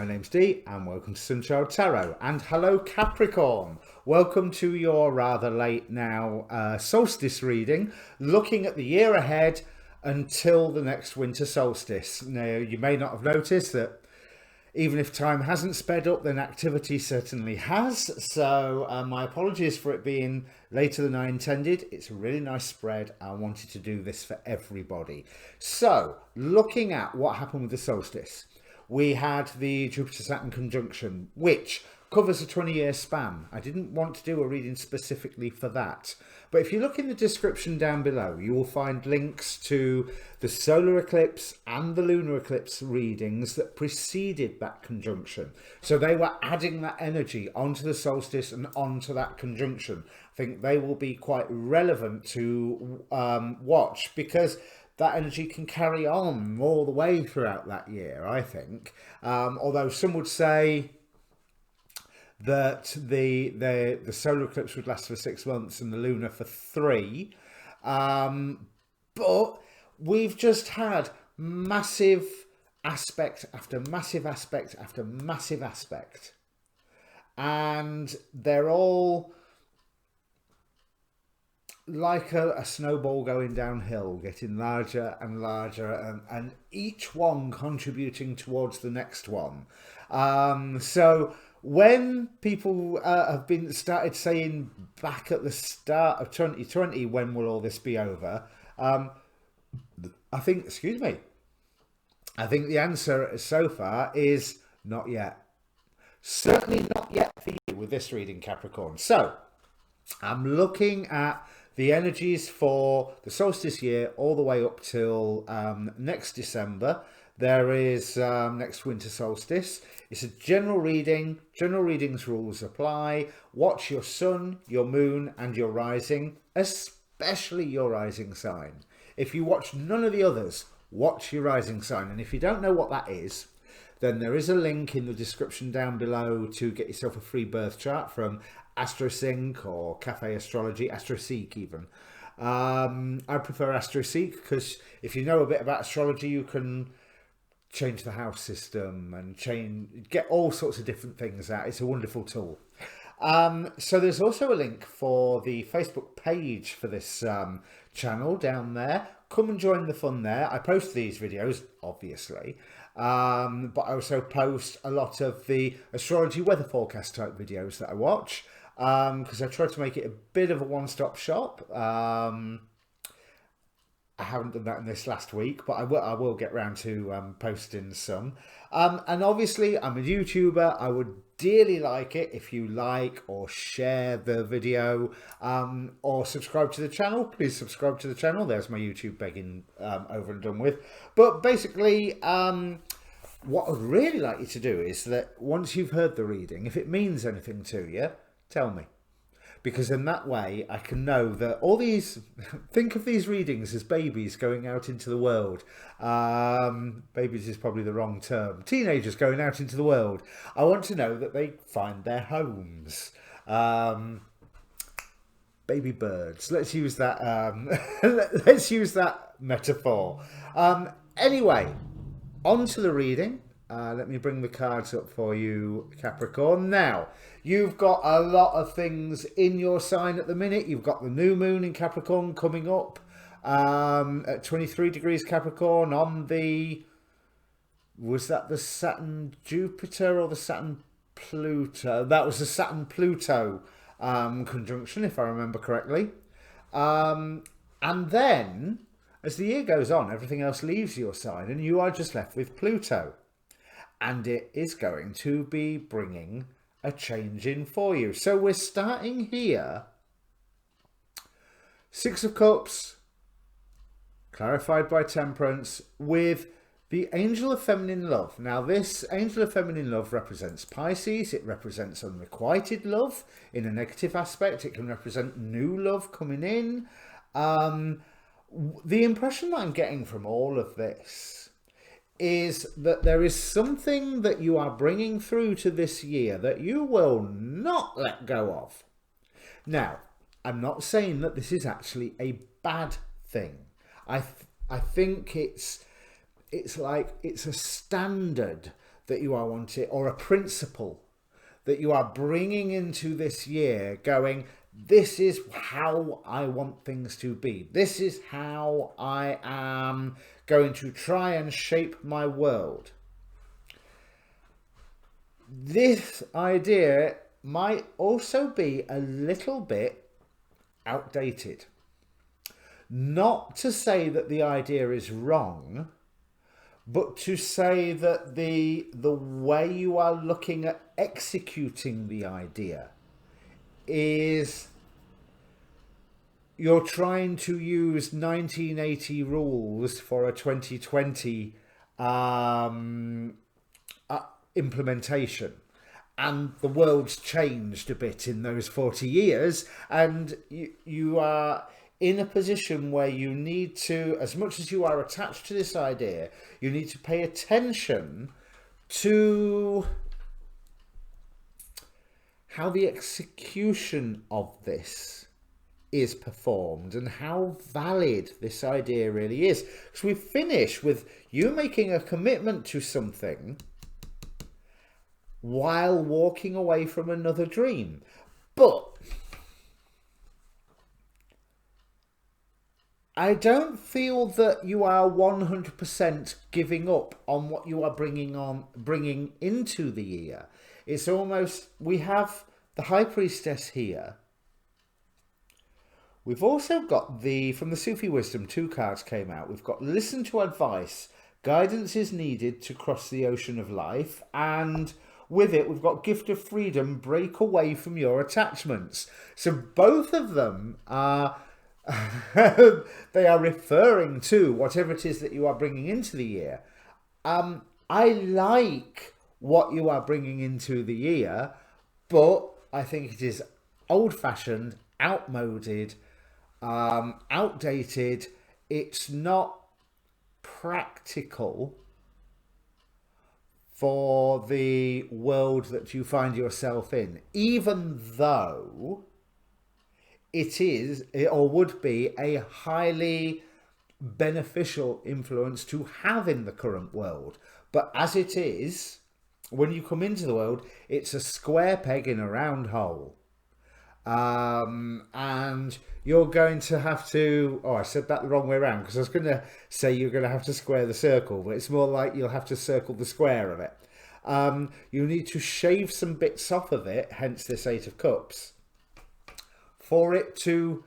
My name's Dee and welcome to Sunchild Tarot, and hello Capricorn. Welcome to your rather late now solstice reading, looking at the year ahead until the next winter solstice. Now you may not have noticed that even if time hasn't sped up, then activity certainly has. So my apologies for it being later than I intended. It's a really nice spread. I wanted to do this for everybody. So looking at what happened with the solstice, we had the Jupiter Saturn Conjunction, which covers a 20-year span. I didn't want to do a reading specifically for that. But if you look in the description down below, you will find links to the solar eclipse and the lunar eclipse readings that preceded that conjunction. So they were adding that energy onto the solstice and onto that conjunction. I think they will be quite relevant to watch, because that energy can carry on all the way throughout that year, I think. Although some would say that the solar eclipse would last for 6 months and the lunar for 3. But we've just had massive aspect after massive aspect after massive aspect. And they're all like a snowball going downhill, getting larger and larger, and each one contributing towards the next one. So when people have been started saying back at the start of 2020, when will all this be over? I think the answer so far is not yet. Certainly not yet for you with this reading, Capricorn. So I'm looking at the energies for the solstice year all the way up till next December. There is next winter solstice. It's a general reading. General readings rules apply. Watch your sun, your moon and your rising, especially your rising sign. If you watch none of the others, watch your rising sign. And if you don't know what that is, then there is a link in the description down below to get yourself a free birth chart from AstroSync or Cafe Astrology, AstroSeek even. I prefer AstroSeek because if you know a bit about astrology, you can change the house system and get all sorts of different things out. It's a wonderful tool. So there's also a link for the Facebook page for this channel down there. Come and join the fun there. I post these videos, obviously, but I also post a lot of the astrology weather forecast type videos that I watch, because I try to make it a bit of a one-stop shop. I haven't done that in this last week, but I will get round to posting some. And obviously, I'm a YouTuber. I would dearly like it if you like or share the video, or subscribe to the channel. Please subscribe to the channel. There's my YouTube begging over and done with. But basically, what I'd really like you to do is that once you've heard the reading, if it means anything to you, tell me. Because in that way, I can know that all these, think of these readings as babies going out into the world. Babies is probably the wrong term. Teenagers going out into the world. I want to know that they find their homes. Baby birds. Let's use that. Let's use that metaphor. Anyway, on to the reading. Let me bring the cards up for you, Capricorn. Now, you've got a lot of things in your sign at the minute. You've got the new moon in Capricorn coming up at 23 degrees Capricorn on the... Was that the Saturn Jupiter or the Saturn Pluto? That was the Saturn Pluto conjunction, if I remember correctly. And then, as the year goes on, everything else leaves your sign and you are just left with Pluto. And it is going to be bringing a change in for you. So we're starting here. 6 of Cups, clarified by Temperance, with the Angel of Feminine Love. Now this Angel of Feminine Love represents Pisces. It represents unrequited love in a negative aspect. It can represent new love coming in. The impression that I'm getting from all of this is that there is something that you are bringing through to this year that you will not let go of. Now, I'm not saying that this is actually a bad thing. I think it's a standard that you are wanting, or a principle that you are bringing into this year, going, this is how I want things to be. This is how I am going to try and shape my world. This idea might also be a little bit outdated. Not to say that the idea is wrong, but to say that the way you are looking at executing the idea is you're trying to use 1980 rules for a 2020 implementation. And the world's changed a bit in those 40 years, and you are in a position where you need to, as much as you are attached to this idea, you need to pay attention to how the execution of this is performed and how valid this idea really is. Because we finish with you making a commitment to something while walking away from another dream. But I don't feel that you are 100% giving up on what you are bringing into the year. It's almost, we have the High Priestess here. We've also got from the Sufi Wisdom, 2 cards came out. We've got listen to advice, guidance is needed to cross the ocean of life, and with it, we've got gift of freedom, break away from your attachments. So both of them are, they are referring to whatever it is that you are bringing into the year. I like what you are bringing into the year, but I think it is old-fashioned, outmoded, outdated. It's not practical for the world that you find yourself in, even though it is, or would be, a highly beneficial influence to have in the current world. But as it is, when you come into the world, it's a square peg in a round hole. And you're going to have to, oh, I said that the wrong way around, because I was going to say you're going to have to square the circle, but it's more like you'll have to circle the square of it. You need to shave some bits off of it, hence this 8 of Cups, for it to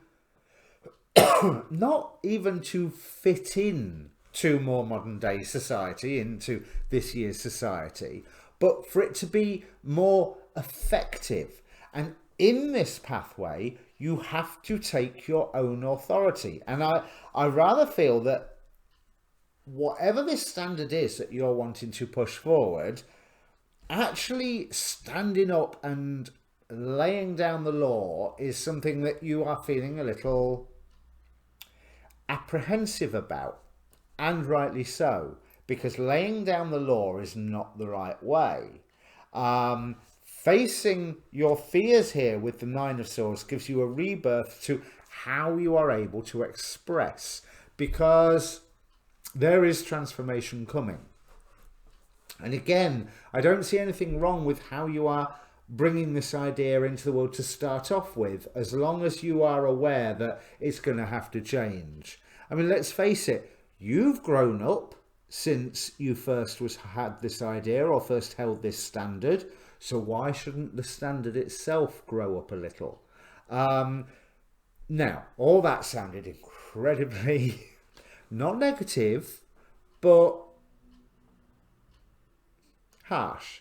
not even to fit in to more modern day society, into this year's society, but for it to be more effective. And in this pathway, you have to take your own authority. And I rather feel that whatever this standard is that you're wanting to push forward, actually standing up and laying down the law is something that you are feeling a little apprehensive about, and rightly so, because laying down the law is not the right way. Facing your fears here with the 9 of Swords gives you a rebirth to how you are able to express, because there is transformation coming. And again, I don't see anything wrong with how you are bringing this idea into the world to start off with, as long as you are aware that it's going to have to change. I mean, let's face it, you've grown up since you first had this idea or first held this standard, so why shouldn't the standard itself grow up a little? Now, all that sounded incredibly not negative, but harsh.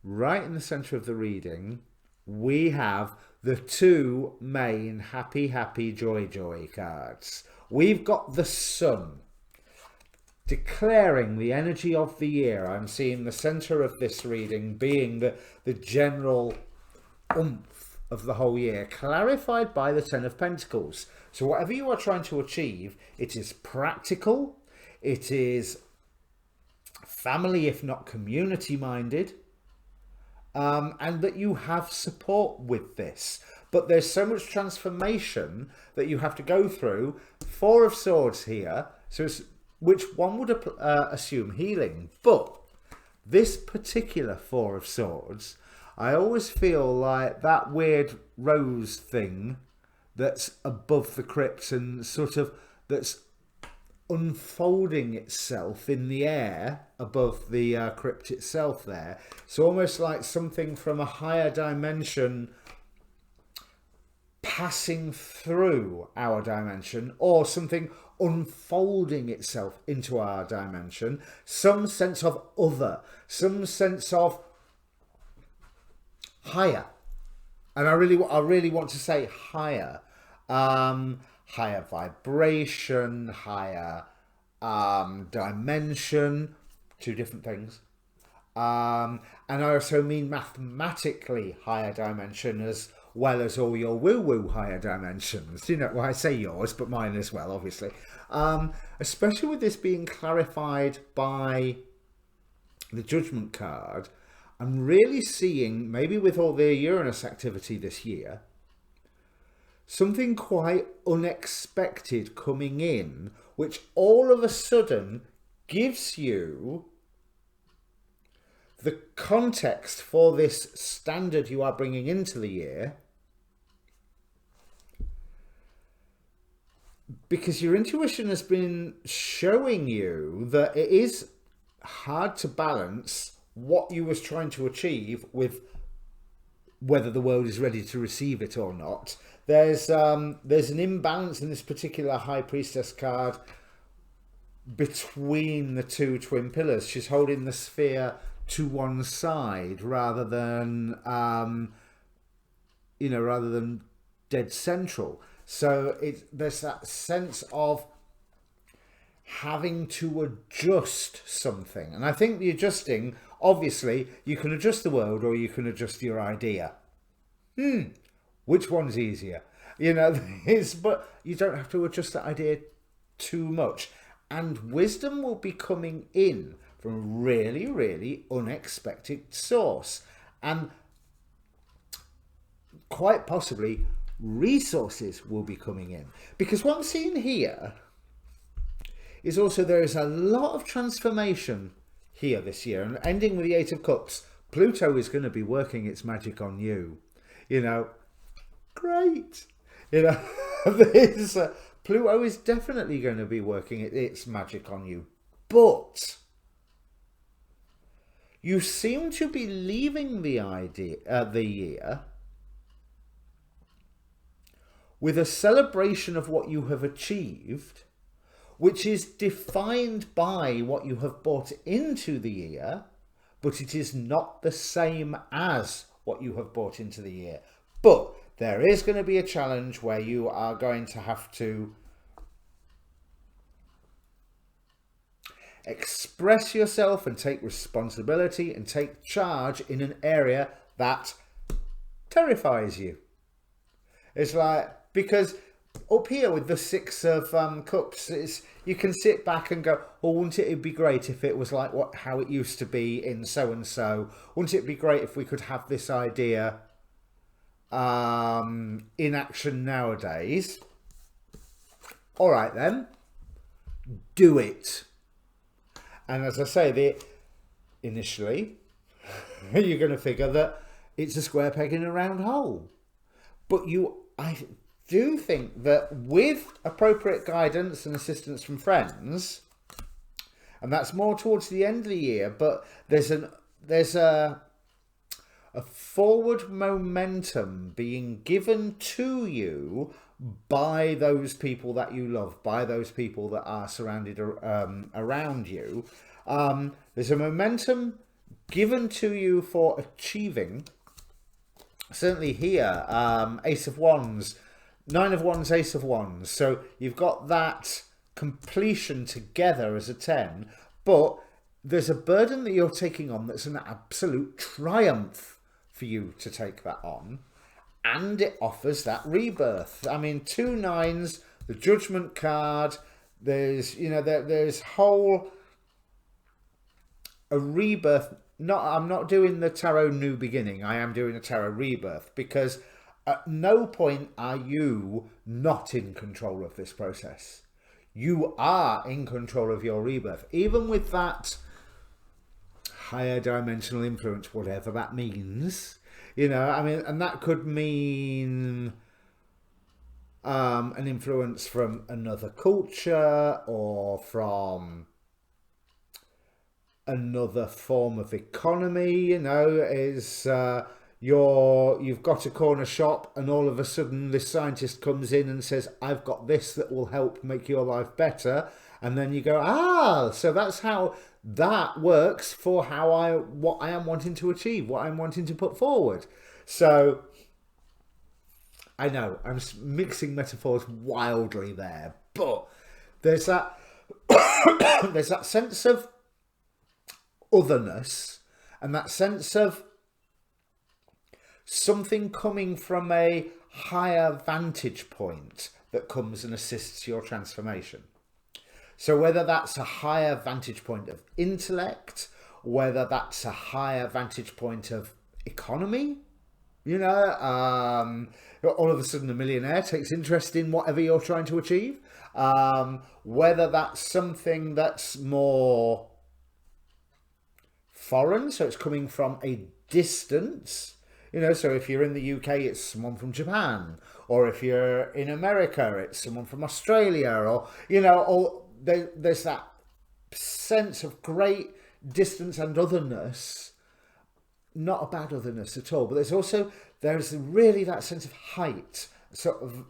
Right in the center of the reading, we have the 2 main happy, happy, joy, joy cards. We've got the Sun, declaring the energy of the year. I'm seeing the center of this reading being the general oomph of the whole year, clarified by the 10 of Pentacles. So whatever you are trying to achieve, it is practical, it is family, if not community minded, and that you have support with this. But there's so much transformation that you have to go through. 4 of Swords here, so it's, which one would assume healing, but This particular Four of Swords, I always feel like that weird rose thing that's above the crypt and sort of that's unfolding itself in the air above the crypt itself there. It's almost like something from a higher dimension passing through our dimension, or something unfolding itself into our dimension. Some sense of other, some sense of higher. And I really want to say higher. Higher vibration, higher dimension, two different things. And I also mean mathematically higher dimension as well as all your woo-woo higher dimensions. You know, well, I say yours, but mine as well, obviously. Especially with this being clarified by the Judgment card, I'm really seeing, maybe with all the Uranus activity this year, something quite unexpected coming in, which all of a sudden gives you the context for this standard you are bringing into the year, because your intuition has been showing you that it is hard to balance what you was trying to achieve with whether the world is ready to receive it or not. There's an imbalance in this particular High Priestess card between the two twin pillars. She's holding the sphere to one side rather than rather than dead central. So there's that sense of having to adjust something. And I think the adjusting, obviously, you can adjust the world or you can adjust your idea. Which one's easier? You know, but you don't have to adjust that idea too much. And wisdom will be coming in from a really, really unexpected source. And quite possibly resources will be coming in. Because what I'm seeing here is also there is a lot of transformation here this year. And ending with the Eight of Cups, Pluto is going to be working its magic on you. You know, great. You know, Pluto is definitely going to be working its magic on you. But you seem to be leaving the year with a celebration of what you have achieved, which is defined by what you have brought into the year, but it is not the same as what you have brought into the year. But there is going to be a challenge where you are going to have to express yourself and take responsibility and take charge in an area that terrifies you. It's like, because up here with the Six of Cups, you can sit back and go, oh, wouldn't it be great if it was like how it used to be in so and so? Wouldn't it be great if we could have this idea in action nowadays? All right then, do it. And as I say, initially you're going to figure that it's a square peg in a round hole, but I do think that with appropriate guidance and assistance from friends, and that's more towards the end of the year, but there's a forward momentum being given to you by those people that you love, by those people that are surrounded around you. There's a momentum given to you for achieving, certainly here, Ace of Wands, Nine of Wands, Ace of Wands. So you've got that completion together as a 10, but there's a burden that you're taking on that's an absolute triumph for you to take that on. And it offers that rebirth. I mean, 2 nines, the Judgment card, there's, you know, there's a rebirth. I'm not doing the tarot new beginning. I am doing a tarot rebirth, because at no point are you not in control of this process. You are in control of your rebirth. Even with that higher dimensional influence, whatever that means. You know, I mean, and that could mean an influence from another culture or from another form of economy. You know, is you've got a corner shop and all of a sudden this scientist comes in and says, I've got this that will help make your life better. And then you go, ah, so that's how that works for what I am wanting to achieve, what I'm wanting to put forward. So I know I'm mixing metaphors wildly there, but there's that there's that sense of otherness and that sense of something coming from a higher vantage point that comes and assists your transformation. So whether that's a higher vantage point of intellect, whether that's a higher vantage point of economy, you know, all of a sudden a millionaire takes interest in whatever you're trying to achieve, whether that's something that's more foreign, so it's coming from a distance, you know, so if you're in the UK, it's someone from Japan, or if you're in America, it's someone from Australia, or, you know, or there's that sense of great distance and otherness, not a bad otherness at all, but there's really that sense of height, sort of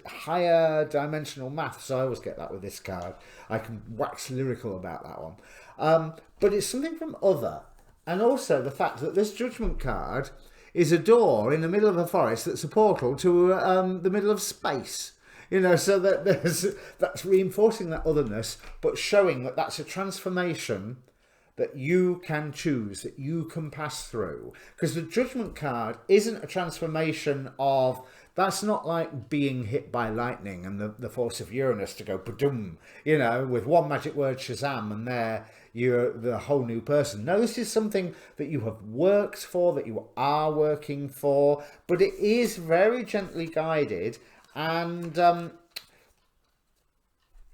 higher dimensional math. So I always get that with this card. I can wax lyrical about that one. But it's something from other. And also the fact that this Judgment card is a door in the middle of a forest that's a portal to the middle of space. You know, so that that's reinforcing that otherness, but showing that that's a transformation that you can choose, that you can pass through. Because the Judgment card isn't a transformation of, that's not like being hit by lightning and the force of Uranus to go ba-doom, you know, with one magic word, Shazam, and there you're the whole new person. No, this is something that you have worked for, that you are working for, but it is very gently guided. And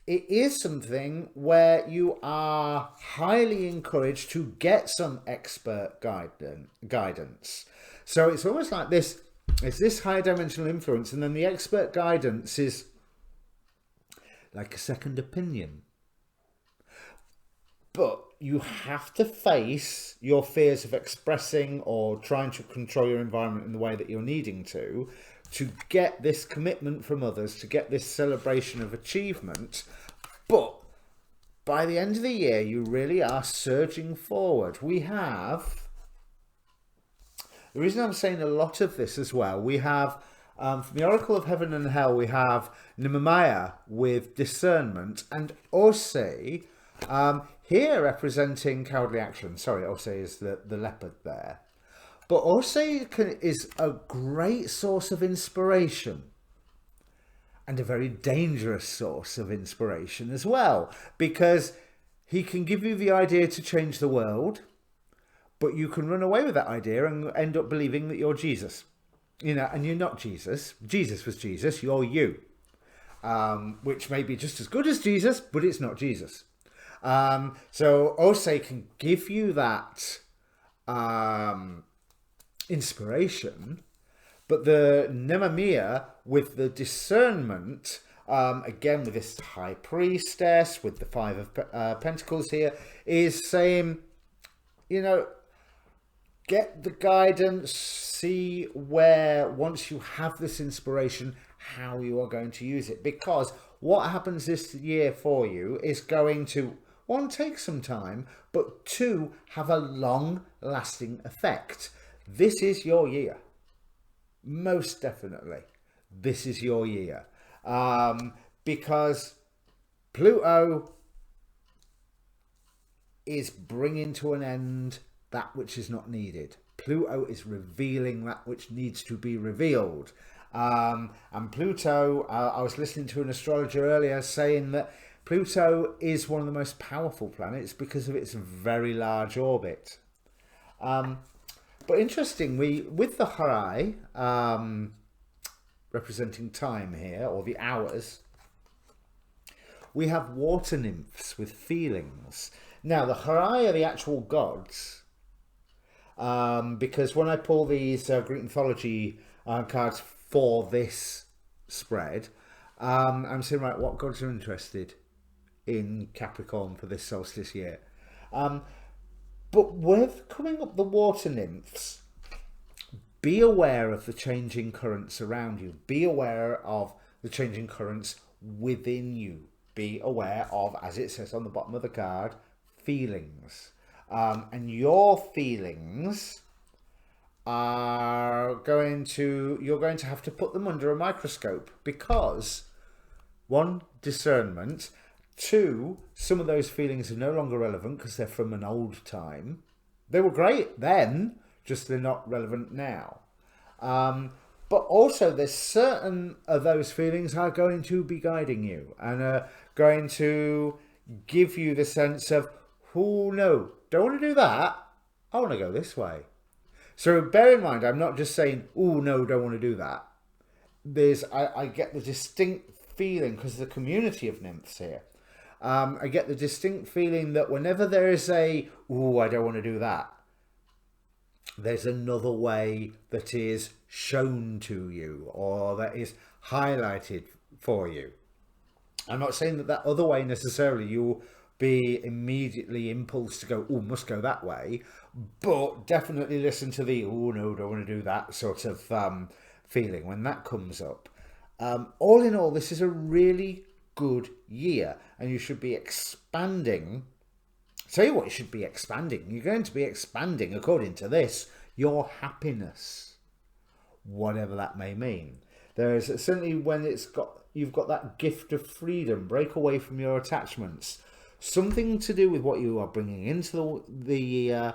it is something where you are highly encouraged to get some expert guidance. So it's almost like this, it's this higher dimensional influence, and then the expert guidance is like a second opinion. But you have to face your fears of expressing or trying to control your environment in the way that you're needing to get this commitment from others, to get this celebration of achievement. But by the end of the year, you really are surging forward. We have, the reason I'm saying a lot of this as well, we have, from the Oracle of Heaven and Hell, we have Nimamaya with discernment, and Osei, here representing cowardly action. Sorry, Osei is the leopard there. But Osei is a great source of inspiration, and a very dangerous source of inspiration as well, because he can give you the idea to change the world, but you can run away with that idea and end up believing that you're Jesus, you know, and you're not Jesus. Jesus was Jesus, you're you, which may be just as good as Jesus, but it's not Jesus. So Osei can give you that inspiration, but the Nemamiya with the discernment, again with this high priestess with the Five of Pentacles here, is saying, you know, get the guidance, see where, once you have this inspiration, how you are going to use it. Because what happens this year for you is going to, one, take some time, but two, have a long-lasting effect. This is your year. Most definitely, this is your year. Because Pluto is bringing to an end that which is not needed. Pluto is revealing that which needs to be revealed. And Pluto, I was listening to an astrologer earlier saying that Pluto is one of the most powerful planets because of its very large orbit. But interestingly, with the Harai, representing time here, or the hours, we have water nymphs with feelings. Now, the Harai are the actual gods, because when I pull these Greek mythology cards for this spread, I'm saying, right, what gods are interested in Capricorn for this solstice year? But with coming up the water nymphs, be aware of the changing currents around you. Be aware of the changing currents within you. Be aware of, as it says on the bottom of the card, feelings. And your feelings are you're going to have to put them under a microscope, because one, discernment, two, some of those feelings are no longer relevant because they're from an old time. They were great then, just they're not relevant now. But also there's certain of those feelings are going to be guiding you and are going to give you the sense of, oh no, don't want to do that, I want to go this way. So bear in mind, I'm not just saying, oh no, don't want to do that. I get the distinct feeling, because the community of nymphs here, I get the distinct feeling that whenever there is a, oh, I don't want to do that, there's another way that is shown to you or that is highlighted for you. I'm not saying that that other way necessarily you'll be immediately impulsed to go, oh, must go that way, but definitely listen to the, oh no, don't want to do that sort of feeling when that comes up. All in all, this is a really good year, and you should be expanding. Tell you what, you should be expanding. You're going to be expanding, according to this, your happiness, whatever that may mean. There is certainly, when you've got that gift of freedom, break away from your attachments, something to do with what you are bringing into the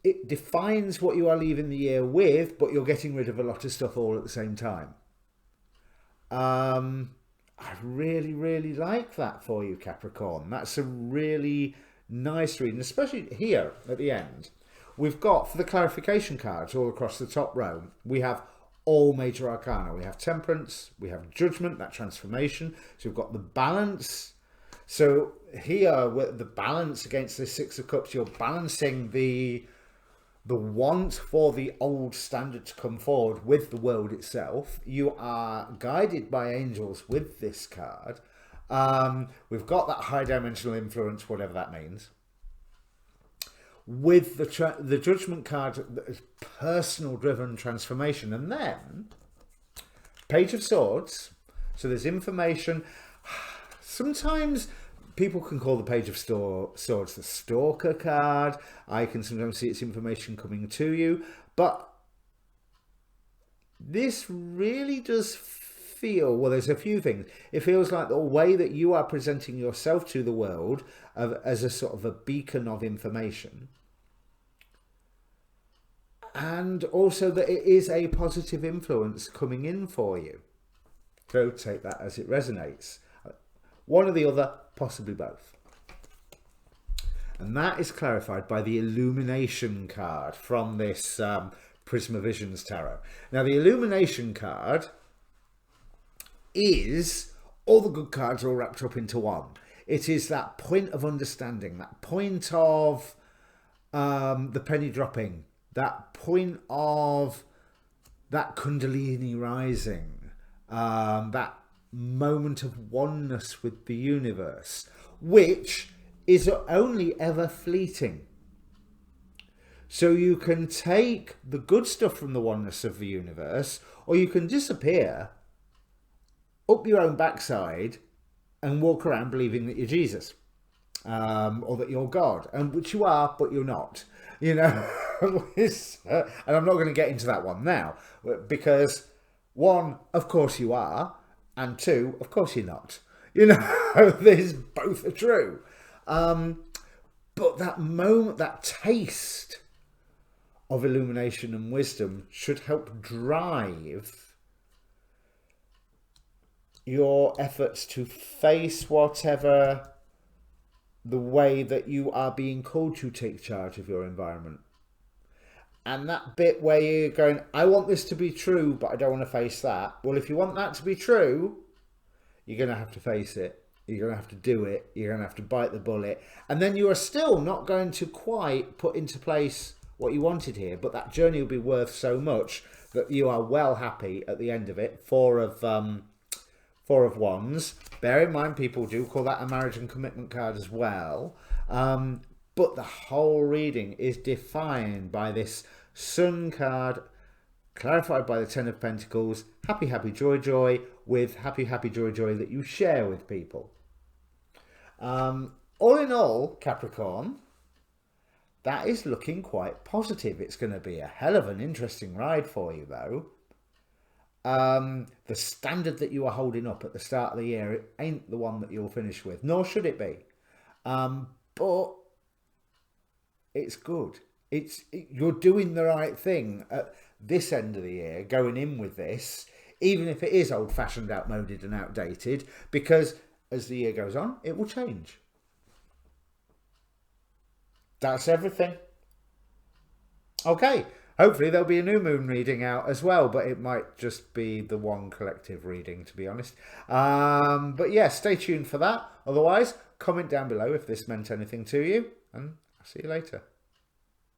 it defines what you are leaving the year with, but you're getting rid of a lot of stuff all at the same time. I really, really like that for you, Capricorn. That's a really nice reading, especially here at the end. We've got, for the clarification cards all across the top row, we have all major arcana. We have temperance, we have judgment, that transformation. So we've got the balance. So here, with the balance against the Six of Cups, you're balancing the want for the old standard to come forward with the world itself. You are guided by angels with this card. We've got that high dimensional influence, whatever that means. With the judgment card, personal driven transformation. And then Page of Swords. So there's information. Sometimes people can call the Page of Swords the Stalker card. I can sometimes see its information coming to you. But this really does feel, well, there's a few things. It feels like the way that you are presenting yourself to the world as a sort of a beacon of information. And also that it is a positive influence coming in for you. So take that as it resonates. One or the other, possibly both. And that is clarified by the Illumination card from this Prisma Visions Tarot. Now, the Illumination card is all the good cards all wrapped up into one. It is that point of understanding, that point of the penny dropping, that point of that Kundalini rising, that moment of oneness with the universe, which is only ever fleeting. So you can take the good stuff from the oneness of the universe, or you can disappear up your own backside and walk around believing that you're Jesus, or that you're God, and which you are, but you're not. You know, and I'm not going to get into that one now, because one, of course you are, and two, of course you're not. You know, these both are true. But that moment, that taste of illumination and wisdom should help drive your efforts to face whatever the way that you are being called to take charge of your environment. And that bit where you're going, I want this to be true, but I don't want to face that. Well, if you want that to be true, you're going to have to face it. You're going to have to do it. You're going to have to bite the bullet. And then you are still not going to quite put into place what you wanted here. But that journey will be worth so much that you are well happy at the end of it. Four of Wands. Bear in mind, people do call that a marriage and commitment card as well. But the whole reading is defined by this Sun card, clarified by the Ten of Pentacles. Happy, happy, joy, joy, with happy, happy, joy, joy that you share with people. All in all, Capricorn, that is looking quite positive. It's going to be a hell of an interesting ride for you, though. The standard that you are holding up at the start of the year, it ain't the one that you'll finish with, nor should it be. But it's good. You're doing the right thing at this end of the year, going in with this, even if it is old-fashioned, outmoded and outdated, because as the year goes on, it will change. That's everything. Okay, hopefully there'll be a new moon reading out as well, but it might just be the one collective reading, to be honest. But yeah, stay tuned for that. Otherwise, comment down below if this meant anything to you, and I'll see you later.